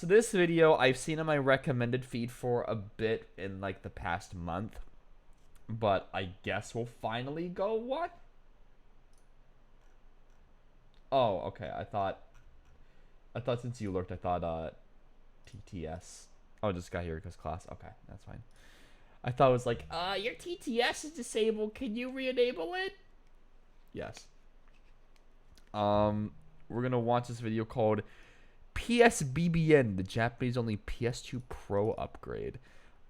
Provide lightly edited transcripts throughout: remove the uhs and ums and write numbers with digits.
So this video I've seen on my recommended feed for a bit in like the past month, but I guess we'll finally go what? Oh, okay. I thought since you lurked, I thought TTS. Oh, just got here because class. Okay, that's fine. I thought it was like, your TTS is disabled. Can you re-enable it? Yes. We're gonna watch this video called PSVVN, the Japanese only PS2 Pro upgrade.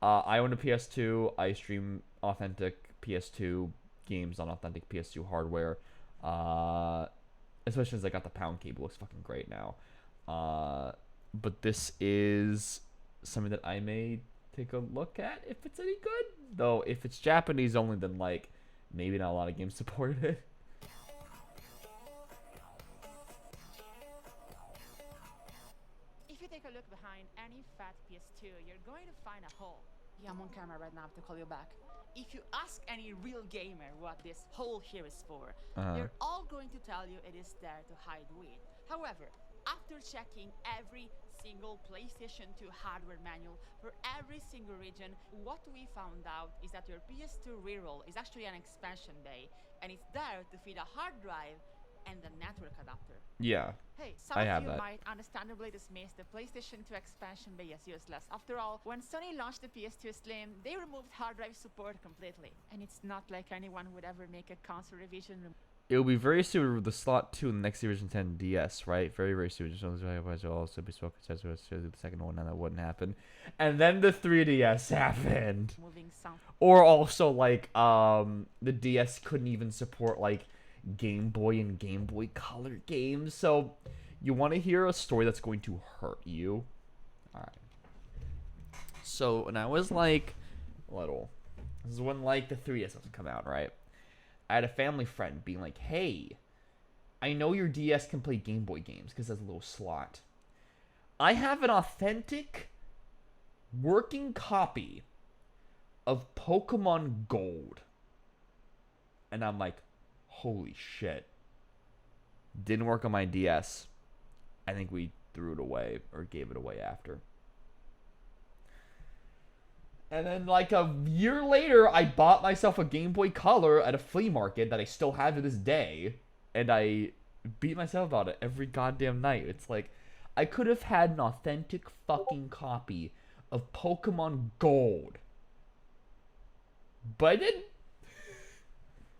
I own a PS2. I stream authentic PS2 games on authentic PS2 hardware. Especially since I got the pound cable. Looks fucking great now. But this is something that I may take a look at if it's any good. Though if it's Japanese only, then like maybe not a lot of games supported it. If you take a look behind any fat PS2, you're going to find a hole. Yeah, I'm on camera right now to call you back. If you ask any real gamer what this hole here is for, they're all going to tell you it is there to hide weed. However, after checking every single PlayStation 2 hardware manual for every single region, what we found out is that your PS2 reroll is actually an expansion bay, and it's there to feed a hard drive and the network adapter. Yeah. Hey, some I of have you that. might understandably dismiss the PlayStation 2 Expansion Bay as useless. After all, when Sony launched the PS2 Slim, they removed hard drive support completely. And it's not like anyone would ever make a console revision. It will be very soon with the slot 2 in the next version 10 DS, right? Very, very soon. Just also be spoken to the second one, and that wouldn't happen. And then the 3DS happened. Moving some. Or also like the DS couldn't even support like Game Boy and Game Boy Color games. So you want to hear a story that's going to hurt you? Alright. So when I was like little, this is when like the 3DS was come out, right? I had a family friend being like, hey, I know your DS can play Game Boy games because there's a little slot. I have an authentic working copy of Pokemon Gold. And I'm like, holy shit. Didn't work on my DS. I think we threw it away or gave it away after. And then like a year later, I bought myself a Game Boy Color at a flea market that I still have to this day. And I beat myself about it every goddamn night. It's like, I could have had an authentic fucking copy of Pokemon Gold. But I didn't.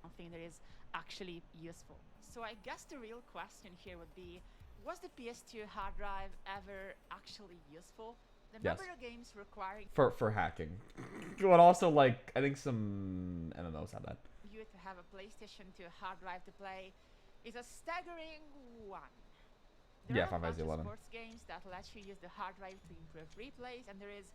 Something that is actually useful. So I guess the real question here would be, was the PS2 hard drive ever actually useful? The Yes. number of games requiring For hacking. But also, like, I think some MMOs have that. you to have a PlayStation 2 hard drive to play is a staggering one. There Yeah, are a Final bunch Fantasy of 11. sports games that let you use the hard drive to improve replays, and there is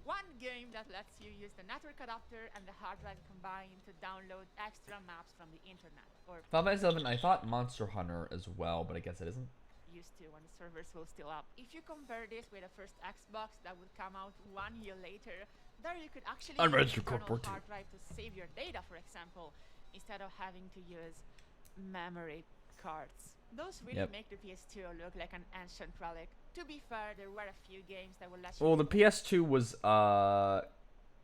one game that lets you use the network adapter and the hard drive combined to download extra maps from the internet, or Final Fantasy 11, I thought Monster Hunter as well, but I guess it isn't. used to when the servers were still up. If you compare this with the first Xbox that would come out 1 year later, there you could actually use Unregistered an internal corporate. hard drive to save your data, for example, instead of having to use memory cards. Those really Yep. make the PS2 look like an ancient relic. To be fair, there were a few games that would let you Well, the PS2 was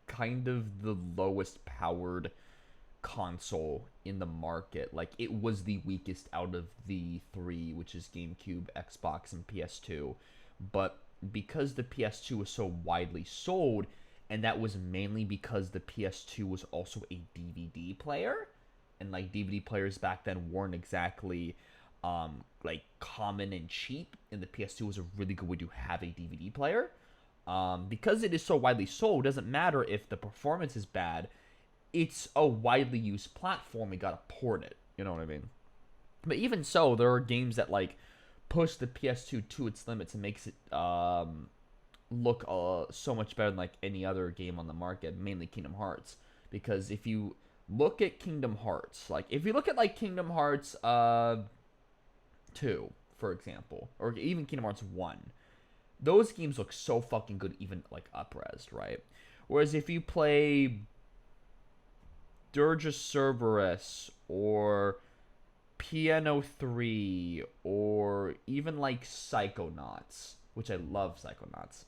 kind of the lowest powered console in the market. Like, it was the weakest out of the three, which is GameCube, Xbox, and PS2. But because the PS2 was so widely sold, and that was mainly because the PS2 was also a DVD player, and like DVD players back then weren't exactly like common and cheap, and the PS2 was a really good way to have a DVD player. Because it is so widely sold, it doesn't matter if the performance is bad. It's a widely used platform. You gotta port it. You know what I mean? But even so, there are games that like push the PS2 to its limits and makes it look so much better than like any other game on the market. Mainly Kingdom Hearts, because if you look at Kingdom Hearts, like if you look at like Kingdom Hearts 2, for example, or even Kingdom Hearts 1, those games look so fucking good, even like up-resed, right? Whereas if you play Dirge of Cerberus or Piano 3 or even like Psychonauts, which I love Psychonauts,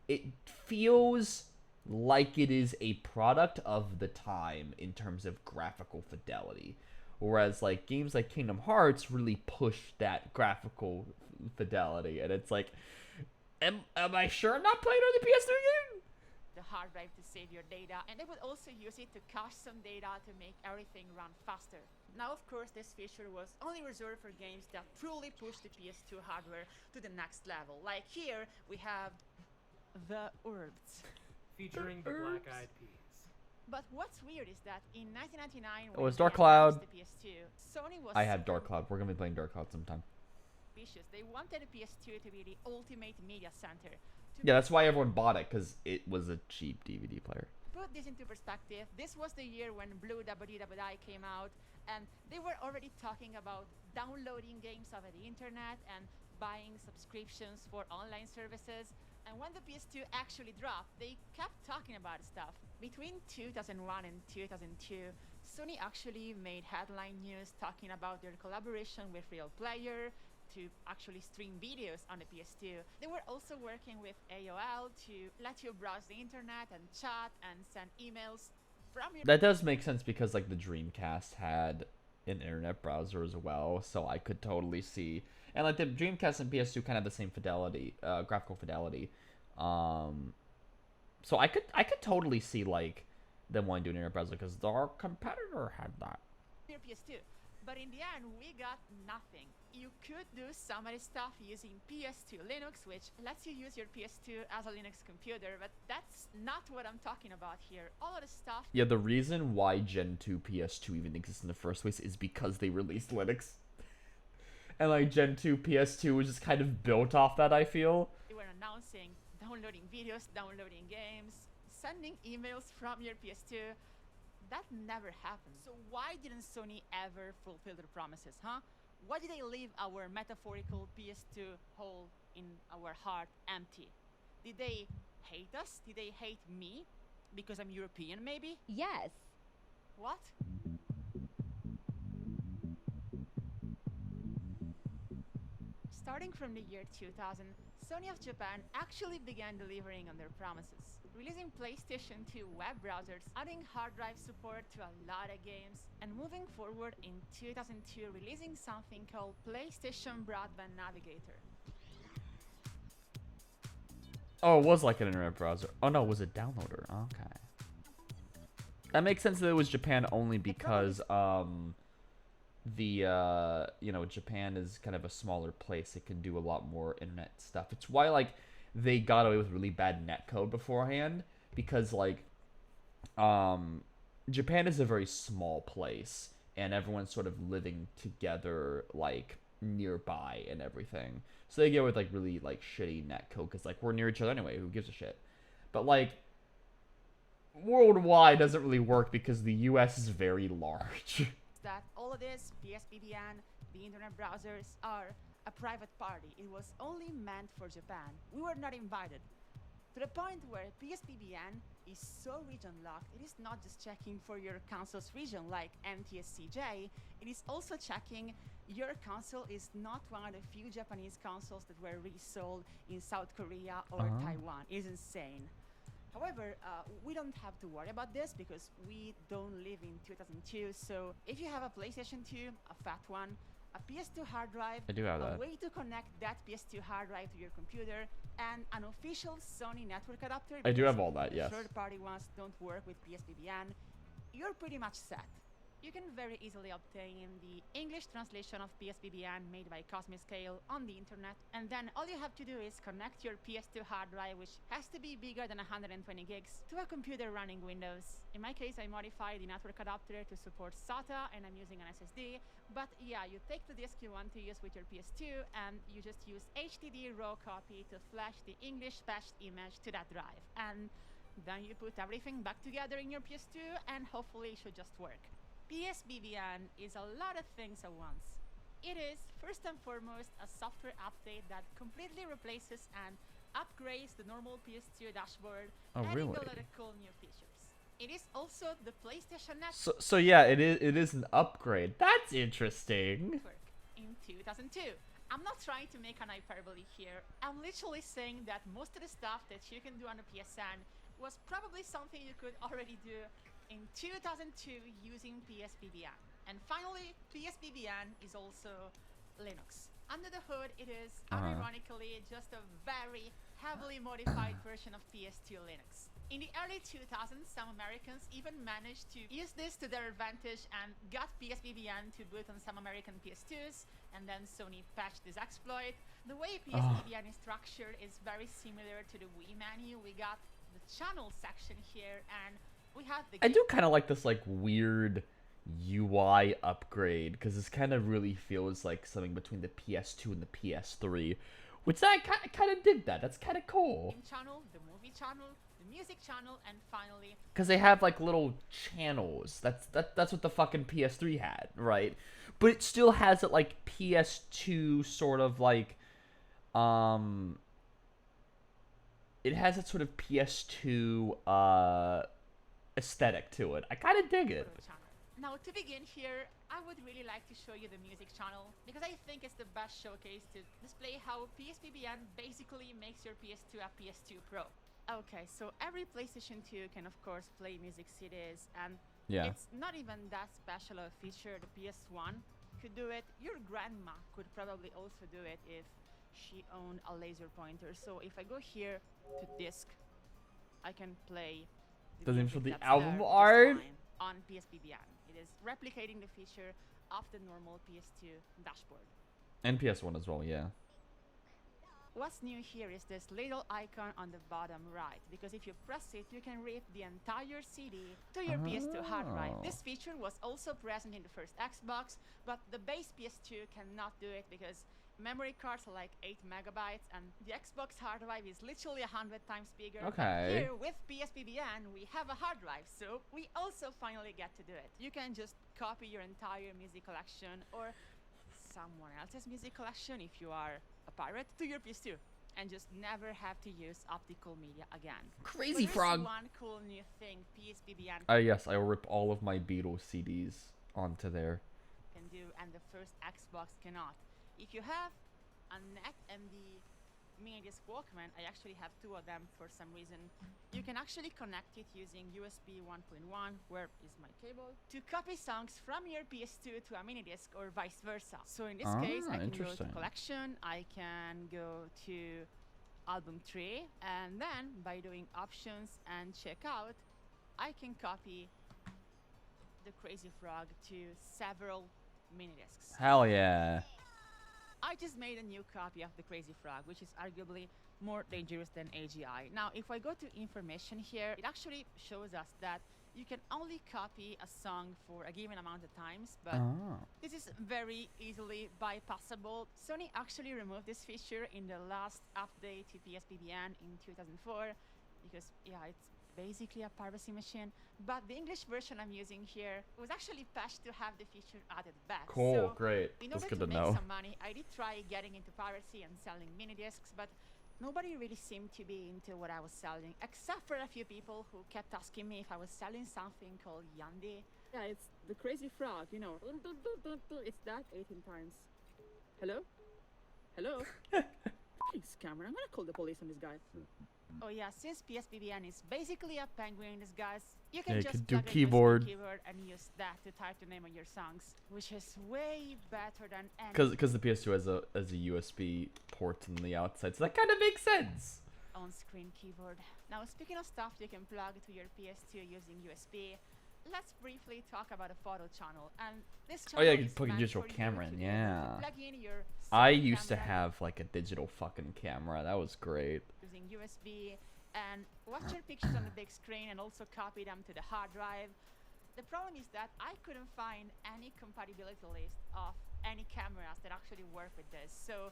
it feels like it is a product of the time in terms of graphical fidelity. Whereas like games like Kingdom Hearts really push that graphical fidelity, and it's like, am I sure I'm not playing on the PS3 game? The hard drive to save your data, and they would also use it to cache some data to make everything run faster. Now, of course, this feature was only reserved for games that truly push the PS2 hardware to the next level. Like here, we have the Herbs. Featuring the Black Eyed Peas. But what's weird is that in 1999, Oh, when it's they Dark Cloud. announced the PS2, Sony was I have super Dark Cloud. We're gonna be playing Dark Cloud sometime. ambitious. They wanted the PS2 to be the ultimate media center. To Yeah, that's why everyone bought it, because it was a cheap DVD player. put this into perspective, this was the year when Blue WWI came out, and they were already talking about downloading games over the internet and buying subscriptions for online services. And when the PS2 actually dropped, they kept talking about stuff. Between 2001 and 2002, Sony actually made headline news talking about their collaboration with Real Player to actually stream videos on the PS2. They were also working with AOL to let you browse the internet and chat and send emails from your That does make sense because like the Dreamcast had an internet browser as well, so I could totally see. And like the Dreamcast and PS2 kind of have the same fidelity, graphical fidelity. So I could totally see like them wanting to do an internet browser because our competitor had that. PS2. But in the end, we got nothing. You could do some of the stuff using PS2 Linux, which lets you use your PS2 as a Linux computer, but that's not what I'm talking about here. All of the stuff Yeah, the reason why Gen 2 PS2 even exists in the first place is because they released Linux. And like Gen 2 PS2 was just kind of built off that, I feel. they were announcing, downloading videos, downloading games, sending emails from your PS2. That never happened. So why didn't Sony ever fulfill their promises, huh? Why did they leave our metaphorical PS2 hole in our heart empty? Did they hate us? Did they hate me? Because I'm European, maybe? Yes. What? Starting from the year 2000, Sony of Japan actually began delivering on their promises, releasing PlayStation 2 web browsers, adding hard drive support to a lot of games, and moving forward in 2002 releasing something called PlayStation Broadband Navigator. Oh, it was like an internet browser. Oh no, it was a downloader. Okay. That makes sense that it was Japan only because Japan is kind of a smaller place. It can do a lot more internet stuff. It's why like they got away with really bad netcode beforehand, because like Japan is a very small place and everyone's sort of living together like nearby and everything. So they get with like really like shitty netcode because like we're near each other anyway, who gives a shit? But like worldwide doesn't really work because the US is very large. That all of this, PSVVN, the internet browsers, are a private party. It was only meant for Japan. We were not invited. To the point where PSVVN is so region locked, it is not just checking for your console's region like NTSCJ, it is also checking your console is not one of the few Japanese consoles that were resold in South Korea or Taiwan. It is insane. However, we don't have to worry about this because we don't live in 2002. So if you have a PlayStation 2, a fat one, a PS2 hard drive, I do have a that. way to connect that PS2 hard drive to your computer, and an official Sony network adapter. I do because have all that, the yes. third-party ones don't work with PSVVN. You're pretty much set. You can very easily obtain the English translation of PSVVN made by Cosmiscale on the internet, and then all you have to do is connect your PS2 hard drive, which has to be bigger than 120 gigs, to a computer running Windows. In my case, I modified the network adapter to support SATA, and I'm using an SSD, but yeah, you take the disk you want to use with your PS2, and you just use HDD raw copy to flash the English patched image to that drive, and then you put everything back together in your PS2, and hopefully it should just work. PSVVN is a lot of things at once. It is, first and foremost, a software update that completely replaces and upgrades the normal PS2 dashboard, Oh, adding really? a lot of cool new features. It is also the PlayStation Network So yeah, it is an upgrade. That's interesting. in 2002. I'm not trying to make an hyperbole here. I'm literally saying that most of the stuff that you can do on the PSN was probably something you could already do in 2002 using PSVVN. And finally, PSVVN is also Linux. Under the hood, it is, unironically, just a very heavily modified version of PS2 Linux. In the early 2000s, some Americans even managed to use this to their advantage and got PSVVN to boot on some American PS2s, and then Sony patched this exploit. The way PSVVN is structured is very similar to the Wii menu. We got the channel section here, and we have the... I do kind of like this like weird UI upgrade, because this kind of really feels like something between the PS2 and the PS3, which I kind of dig that. That's kind of cool. Channel, the movie channel, the music channel, and finally... Because they have like little channels. That's what the fucking PS3 had, right? But it still has it like PS2 sort of like... It has that sort of PS2 aesthetic to it. I kind of dig it. Now, to begin here, I would really like to show you the music channel, because I think it's the best showcase to display how PSVVN basically makes your PS2 a PS2 Pro. Okay, so every PlayStation 2 can of course play music CDs, and it's not even that special a feature. The PS1 could do it. Your grandma could probably also do it if she owned a laser pointer. So if I go here to disc, I can play the doesn't music show the that's album there art just fine on PSVVN. It is replicating the feature of the normal PS2 dashboard. And PS1 as well, yeah. What's new here is this little icon on the bottom right, because if you press it, you can read the entire CD to your PS2 hard drive. This feature was also present in the first Xbox, but the base PS2 cannot do it because memory cards are like 8 megabytes, and the Xbox hard drive is literally 100 times bigger. Okay. Here with PSVVN, we have a hard drive, so we also finally get to do it. You can just copy your entire music collection or someone else's music collection if you are a pirate to your PS2, and just never have to use optical media again. Crazy but frog. One cool new thing PSVVN Yes, I will rip all of my Beatles CDs onto there. can do, and the first Xbox cannot. If you have a NET and the Minidisc Walkman, I actually have two of them for some reason, you can actually connect it using USB 1.1, where is my cable, to copy songs from your PS2 to a Minidisc or vice versa. So in this case, I can go to collection, I can go to album tree, and then by doing options and checkout, I can copy the Crazy Frog to several Minidiscs. Hell yeah. I just made a new copy of the Crazy Frog, which is arguably more dangerous than AGI. Now, if I go to information here, it actually shows us that you can only copy a song for a given amount of times, but this is very easily bypassable. Sony actually removed this feature in the last update to PSVVN in 2004, because yeah, it's basically a piracy machine, but the English version I'm using here was actually patched to have the feature added back. Cool, So great. in That's order good to to make know. some money, I did try getting into piracy and selling mini discs, but nobody really seemed to be into what I was selling, except for a few people who kept asking me if I was selling something called Yandi. Yeah, it's the Crazy Frog, you know. It's that 18 times. Hello? Hello? Scammer, I'm gonna call the police on this guy. Oh yeah, since PSVVN is basically a penguin in disguise, you can just do plug a keyboard. USB keyboard and use that to type the name of your songs, which is way better than any... Because the PS2 has a USB port on the outside, so that kind of makes sense. On-screen keyboard. Now, speaking of stuff you can plug to your PS2 using USB, let's briefly talk about a photo channel. And this channel You can is plug a meant digital for you camera to in, be able to yeah. plug in your I Sony used to camera have like a digital fucking camera. That was great. using USB and watch your pictures on the big screen and also copy them to the hard drive. The problem is that I couldn't find any compatibility list of any cameras that actually work with this. So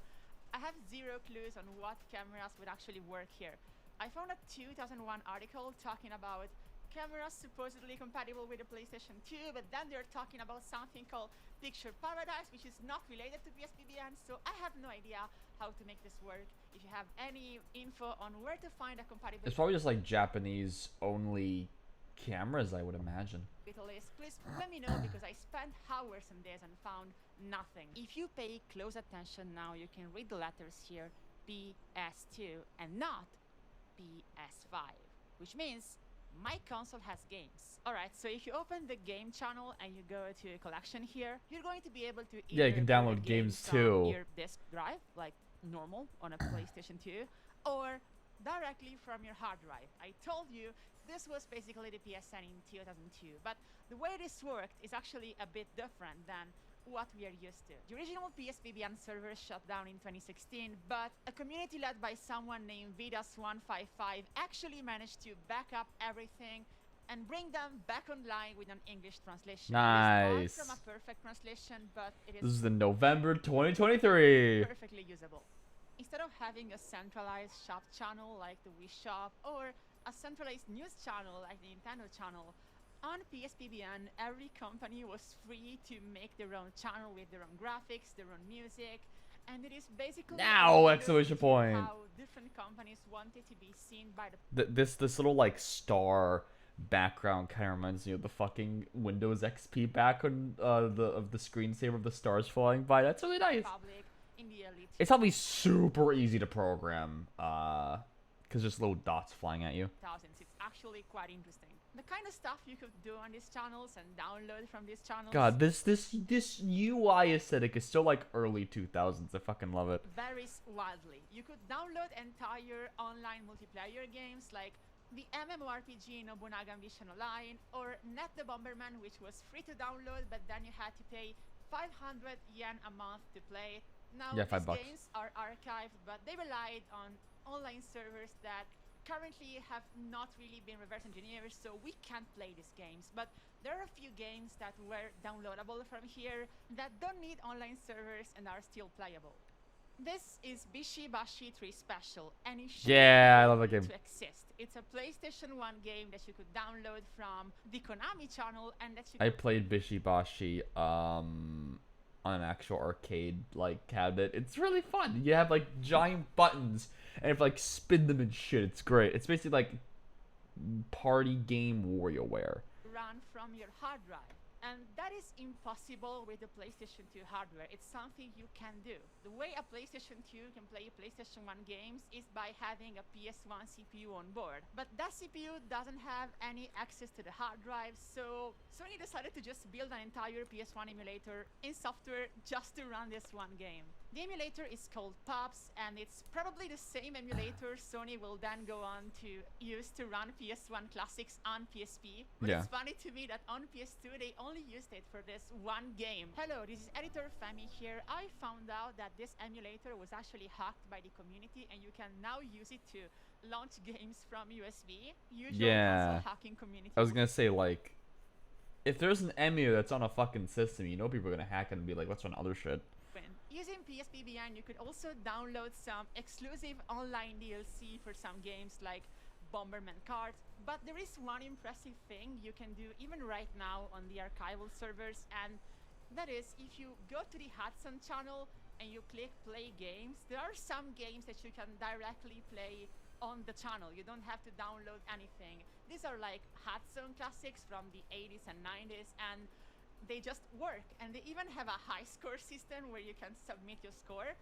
I have zero clues on what cameras would actually work here. I found a 2001 article talking about cameras supposedly compatible with the PlayStation 2, but then they're talking about something called Picture Paradise, which is not related to PSVVN, so I have no idea how to make this work. If you have any info on where to find a compatibility... It's probably just like Japanese only cameras, I would imagine. list, please let me know because I spent hours on this and found nothing. If you pay close attention now, you can read the letters here, PS2 and not PS5, which means my console has games. Alright, so if you open the game channel and you go to a collection here, you're going to be able to Yeah, you can download download games from too. your disk drive, like normal on a PlayStation 2, or directly from your hard drive. I told you this was basically the PSN in 2002, but the way this worked is actually a bit different than what we are used to. The original PSVVN server shut down in 2016, but a community led by someone named Vidas155 actually managed to back up everything and bring them back online with an English translation. Nice. It's far from a perfect translation, but it This is is in November 2023. perfectly usable. Instead of having a centralized shop channel like the Wii Shop or a centralized news channel like the Nintendo channel, on PSPBN, every company was free to make their own channel with their own graphics, their own music, and it is basically Now! a Exclamation to point. how different companies wanted to be seen by the This little like star background kind of reminds me of the fucking Windows XP background of the screensaver of the stars flying by. That's really nice. public in the early It's probably super easy to program, because there's little dots flying at you. 2000s. It's actually quite interesting. The kind of stuff you could do on these channels and download from these channels. God, this UI aesthetic is still like early 2000s. I fucking love it. Varies wildly. You could download entire online multiplayer games like the MMORPG Nobunaga Mission Online or Net the Bomberman, which was free to download, but then you had to pay 500 yen a month to play it. Now, Yeah, these $5. games are archived, but they relied on online servers that currently have not really been reverse engineered, so we can't play these games. But there are a few games that were downloadable from here that don't need online servers and are still playable. This is Bishi Bashi 3 Special, and it should Yeah, I be love that able game. to exist. It's a PlayStation 1 game that you could download from the Konami channel, and that you I could played Bishibashi on an actual arcade like cabinet. It's really fun. You have like giant buttons and if like spin them and shit. It's great. It's basically like party game WarioWare. run from your hard drive. And that is impossible with the PlayStation 2 hardware. It's something you can do. The way a PlayStation 2 can play PlayStation 1 games is by having a PS1 CPU on board. But that CPU doesn't have any access to the hard drive, so Sony decided to just build an entire PS1 emulator in software just to run this one game. The emulator is called Pops, and it's probably the same emulator Sony will then go on to use to run PS1 classics on PSP. But Yeah. it's funny to me that on PS2 they only used it for this one game. Hello, this is Editor Femi here. I found out that this emulator was actually hacked by the community, and you can now use it to launch games from USB. Usual Yeah. console hacking community. I was gonna say like, if there's an emulator that's on a fucking system, you know people are gonna hack it and be like, let's run other shit. Using PSPBN, you could also download some exclusive online DLC for some games like Bomberman Kart. But there is one impressive thing you can do even right now on the archival servers, and that is if you go to the Hudson Channel and you click Play Games, there are some games that you can directly play on the channel. You don't have to download anything. These are like Hudson classics from the 80s and 90s, and they just work, and they even have a high score system where you can submit your score.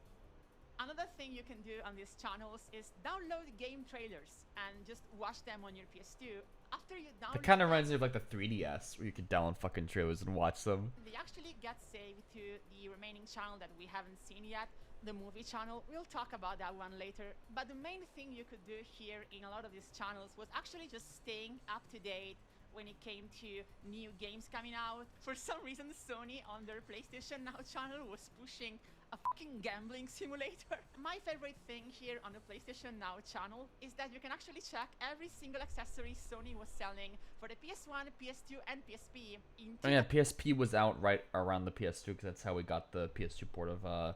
Another thing you can do on these channels is download game trailers and just watch them on your PS2. After you download It kind of them, reminds me of like the 3DS where you could download fucking trailers and watch them. they actually get saved to the remaining channel that we haven't seen yet, the movie channel. We'll talk about that one later. But the main thing you could do here in a lot of these channels was actually just staying up to date when it came to new games coming out. For some reason, Sony on their PlayStation Now channel was pushing a fucking gambling simulator. My favorite thing here on the PlayStation Now channel is that you can actually check every single accessory Sony was selling for the PS1, PS2, and PSP. Oh yeah, PSP was out right around the PS2 because that's how we got the PS2 port of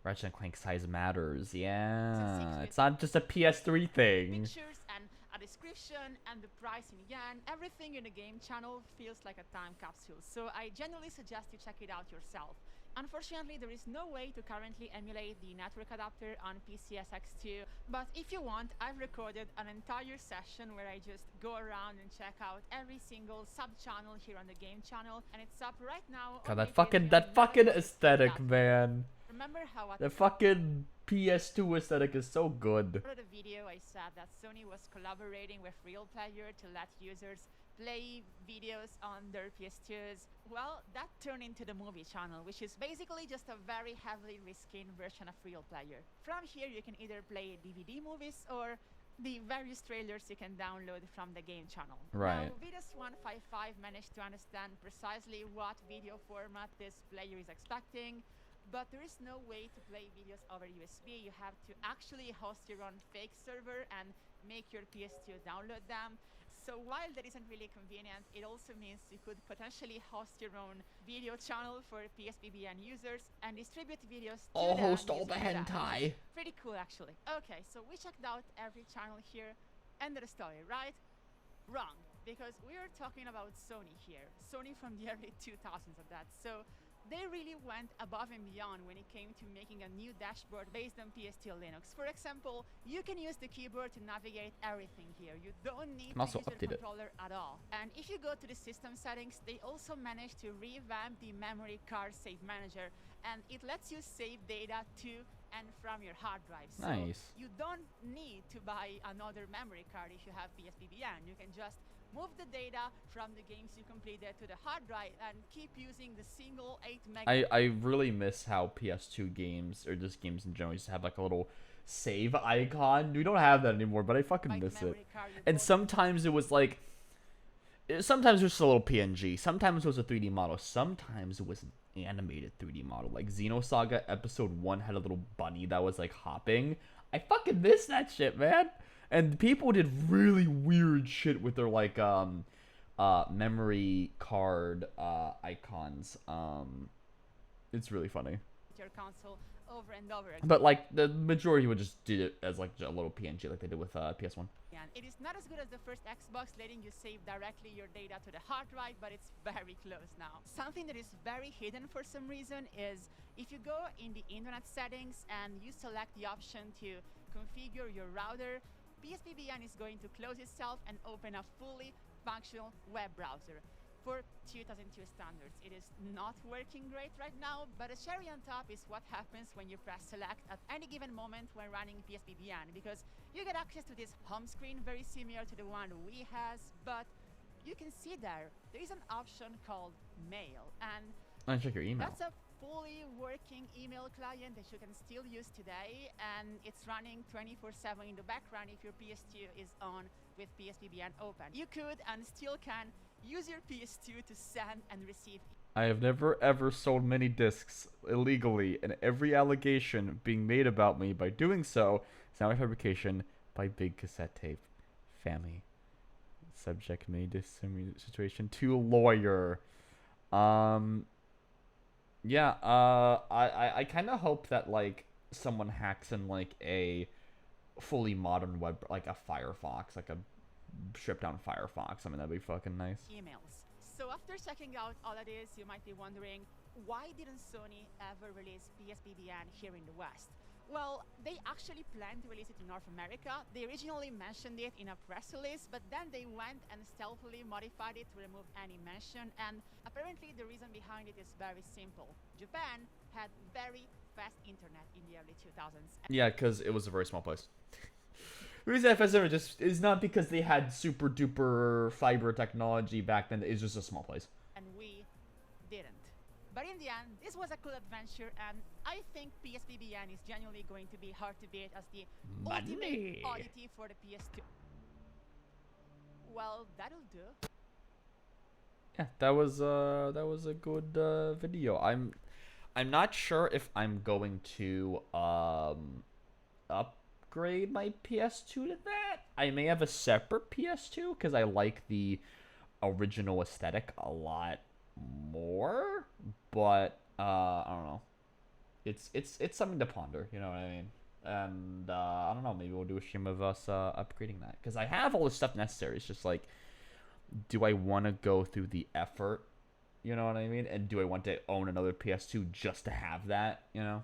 Ratchet and Clank Size Matters. Yeah, it's not just a PS3 thing. Pictures and a description and the price in yen. Everything in the game channel feels like a time capsule, so I genuinely suggest you check it out yourself. Unfortunately, there is no way to currently emulate the network adapter on PCSX2, but if you want, I've recorded an entire session where I just go around and check out every single sub-channel here on the game channel, and it's up right now. God, that fucking aesthetic, man. Remember how The fucking PS2 aesthetic is so good. For the video, I said that Sony was collaborating with Real Player to let users play videos on their PS2s. Well, that turned into the Movie Channel, which is basically just a very heavily reskinned version of Real Player. From here, you can either play DVD movies or the various trailers you can download from the game channel. Right. Now, Vidas 155 managed to understand precisely what video format this player is expecting, but there is no way to play videos over USB. You have to actually host your own fake server and make your PS2 download them. So while that isn't really convenient, it also means you could potentially host your own video channel for PSVVN users and distribute videos to I'll them host all the using that. hentai. Pretty cool, actually. Okay, so we checked out every channel here. End of the story, right? Wrong, because we are talking about Sony here. Sony from the early 2000s of that. So they really went above and beyond when it came to making a new dashboard based on PS2 Linux. For example, you can use the keyboard to navigate everything here. You don't need to use your controller at all. And if you go to the system settings, they also managed to revamp the memory card save manager, and it lets you save data to and from your hard drive. So nice. You don't need to buy another memory card if you have PSVVN. You can just move the data from the games you completed to the hard drive and keep using the single 8 meg. I really miss how PS2 games, or just games in general, used to have like a little save icon. We don't have that anymore, but I fucking miss it. And sometimes it was like, sometimes it was just a little PNG. Sometimes it was a 3D model. Sometimes it was an animated 3D model. Like Xenosaga Episode 1 had a little bunny that was like hopping. I fucking miss that shit, man. And people did really weird shit with their like memory card icons. It's really funny. Your console over and over again. But like the majority would just do it as like a little PNG like they did with PS1. It is not as good as the first Xbox, letting you save directly your data to the hard drive, but it's very close now. Something that is very hidden for some reason is if you go in the internet settings and you select the option to configure your router, PSVVN is going to close itself and open a fully functional web browser. For 2002 standards, it is not working great right now, but a cherry on top is what happens when you press select at any given moment when running PSVVN, because you get access to this home screen very similar to the one Wii has, but you can see there is an option called Mail, and check your email. That's a fully working email client that you can still use today, and it's running 24/7 in the background if your PS2 is on with PSVVN open. You could and still can use your PS2 to send and receive. I have never ever sold mini discs illegally, and every allegation being made about me by doing so is now a fabrication by Big Cassette Tape. Family. Subject mini disc situation to lawyer. Yeah, I kind of hope that like someone hacks in like a fully modern web, like a Firefox, like a stripped down Firefox. I mean, that'd be fucking nice. Emails. So after checking out all of this, you might be wondering, why didn't Sony ever release PSVVN here in the West? Well, they actually planned to release it in North America. They originally mentioned it in a press release, but then they went and stealthily modified it to remove any mention, and apparently the reason behind it is very simple. Japan had very fast internet in the early 2000s. Yeah, because it was a very small place. The reason FSM just is not because they had super duper fiber technology back then. It's just a small place. And we didn't. But in the end, this was a cool adventure, and I think PSVVN is genuinely going to be hard to beat as the ultimate oddity for the PS2. Well, that'll do. Yeah, that was a good video. I'm not sure if I'm going to upgrade my PS2 to that. I may have a separate PS2 because I like the original aesthetic a lot more, but I don't know. It's something to ponder, you know what I mean? And I don't know, maybe we'll do a stream of us upgrading that, because I have all the stuff necessary. It's just like, do I want to go through the effort You know what I mean? And do I want to own another PS2 just to have that? You know?